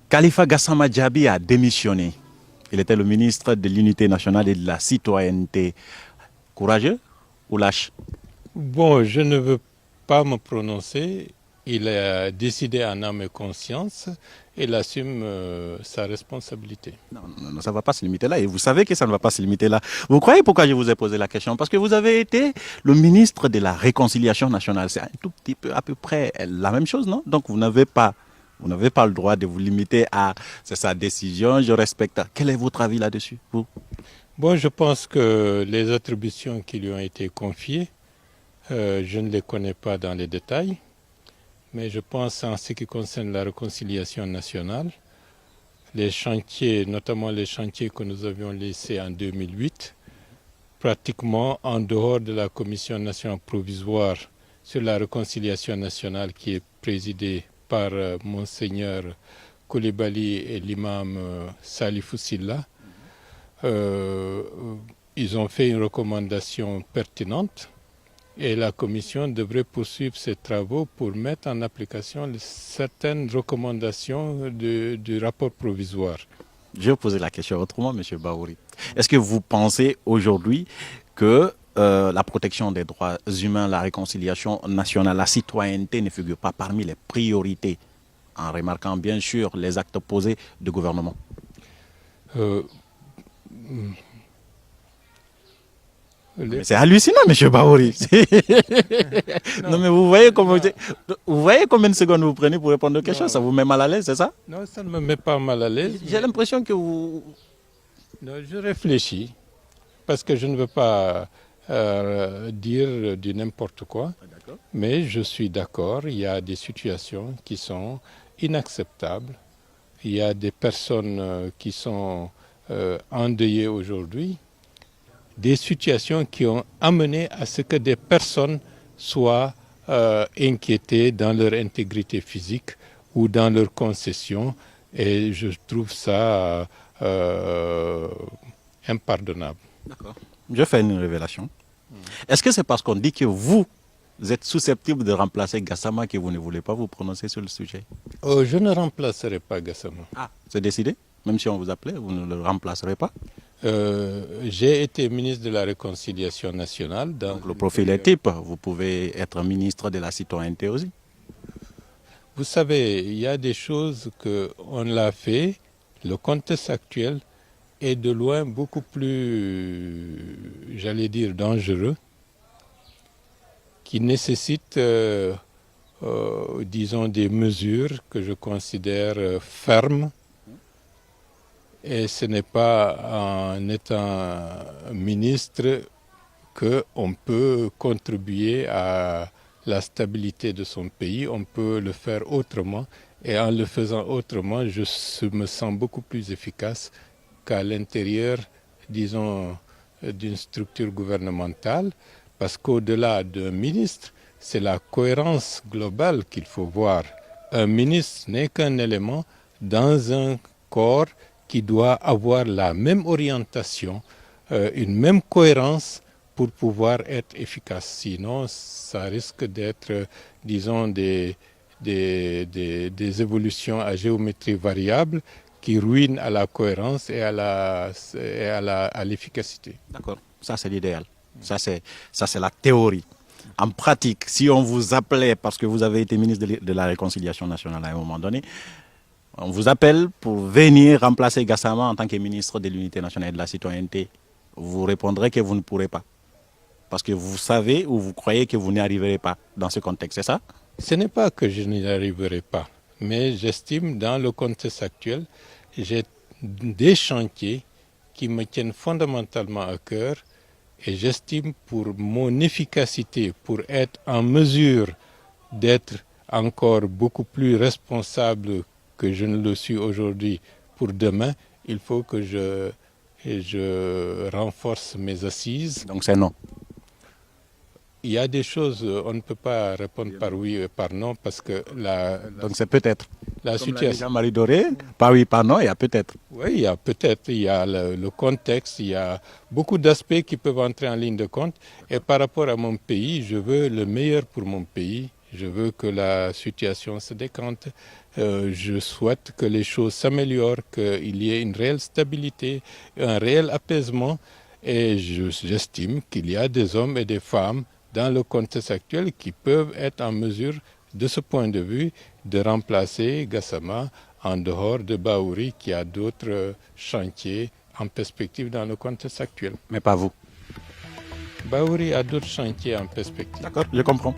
Khalifa Gassama Diaby a démissionné. Il était le ministre de l'Unité nationale et de la citoyenneté. Courageux ou lâche? Bon, je ne veux pas me prononcer. Il a décidé en âme et conscience. Il assume sa responsabilité. Non, ça ne va pas se limiter là. Et vous savez que ça ne va pas se limiter là. Vous croyez pourquoi je vous ai posé la question? Parce que vous avez été le ministre de la réconciliation nationale. C'est un tout petit peu, à peu près la même chose, non? Donc vous n'avez pas le droit de vous limiter à c'est sa décision, je respecte. Quel est votre avis là-dessus, vous? Bon, je pense que les attributions qui lui ont été confiées, je ne les connais pas dans les détails, mais je pense en ce qui concerne la réconciliation nationale, les chantiers, notamment les chantiers que nous avions laissés en 2008, pratiquement en dehors de la Commission nationale provisoire sur la réconciliation nationale qui est présidée par Monseigneur Coulibaly et l'imam Salifou Silla, ils ont fait une recommandation pertinente et la Commission devrait poursuivre ses travaux pour mettre en application certaines recommandations du rapport provisoire. Je vais poser la question autrement, M. Bahouri. Est-ce que vous pensez aujourd'hui que la protection des droits humains, la réconciliation nationale, la citoyenneté ne figure pas parmi les priorités, en remarquant bien sûr les actes posés du gouvernement? C'est hallucinant, M. Bahouri. Non, mais vous voyez combien de secondes vous prenez pour répondre aux questions? Ça vous met mal à l'aise, c'est ça? Non, ça ne me met pas mal à l'aise. J'ai l'impression que vous... Non, je réfléchis, parce que je ne veux pas dire du n'importe quoi, mais je suis d'accord, il y a des situations qui sont inacceptables, il y a des personnes qui sont endeuillées aujourd'hui, des situations qui ont amené à ce que des personnes soient inquiétées dans leur intégrité physique ou dans leur concession, et je trouve ça impardonnable. D'accord. Je fais une révélation. Est-ce que c'est parce qu'on dit que vous êtes susceptible de remplacer Gassama que vous ne voulez pas vous prononcer sur le sujet? Je ne remplacerai pas Gassama. Ah, c'est décidé? Même si on vous appelait, vous ne le remplacerez pas? J'ai été ministre de la Réconciliation nationale. Donc le profil est type. Vous pouvez être ministre de la citoyenneté aussi. Vous savez, il y a des choses qu'on l'a fait. Le contexte actuel est de loin beaucoup plus, j'allais dire, dangereux, qui nécessite, disons, des mesures que je considère fermes. Et ce n'est pas en étant ministre qu'on peut contribuer à la stabilité de son pays. On peut le faire autrement. Et en le faisant autrement, je me sens beaucoup plus efficace qu'à l'intérieur, disons, d'une structure gouvernementale. Parce qu'au-delà d'un ministre, c'est la cohérence globale qu'il faut voir. Un ministre n'est qu'un élément dans un corps qui doit avoir la même orientation, une même cohérence pour pouvoir être efficace. Sinon, ça risque d'être, disons, des évolutions à géométrie variable qui ruinent à la cohérence et à l'efficacité. D'accord, ça c'est l'idéal. Ça c'est la théorie. En pratique, si on vous appelait, parce que vous avez été ministre de la Réconciliation nationale à un moment donné, on vous appelle pour venir remplacer Gassama en tant que ministre de l'Unité nationale et de la citoyenneté. Vous répondrez que vous ne pourrez pas. Parce que vous savez ou vous croyez que vous n'y arriverez pas dans ce contexte, c'est ça? Ce n'est pas que je n'y arriverai pas, mais j'estime dans le contexte actuel, j'ai des chantiers qui me tiennent fondamentalement à cœur et j'estime pour mon efficacité, pour être en mesure d'être encore beaucoup plus responsable que je ne le suis aujourd'hui pour demain, il faut que je renforce mes assises. Donc c'est non. Il y a des choses, on ne peut pas répondre par oui et par non parce que donc c'est peut-être. La situation. Jean-Marie Doré, par oui, par non, il y a peut-être. Oui, il y a peut-être, il y a le contexte, il y a beaucoup d'aspects qui peuvent entrer en ligne de compte. Et par rapport à mon pays, je veux le meilleur pour mon pays Je veux que la situation se décante. Je souhaite que les choses s'améliorent, qu'il y ait une réelle stabilité, un réel apaisement. Et j'estime qu'il y a des hommes et des femmes dans le contexte actuel qui peuvent être en mesure, de ce point de vue, de remplacer Gassama en dehors de Bahouri qui a d'autres chantiers en perspective dans le contexte actuel. Mais pas vous. Bahouri a d'autres chantiers en perspective. D'accord, je comprends.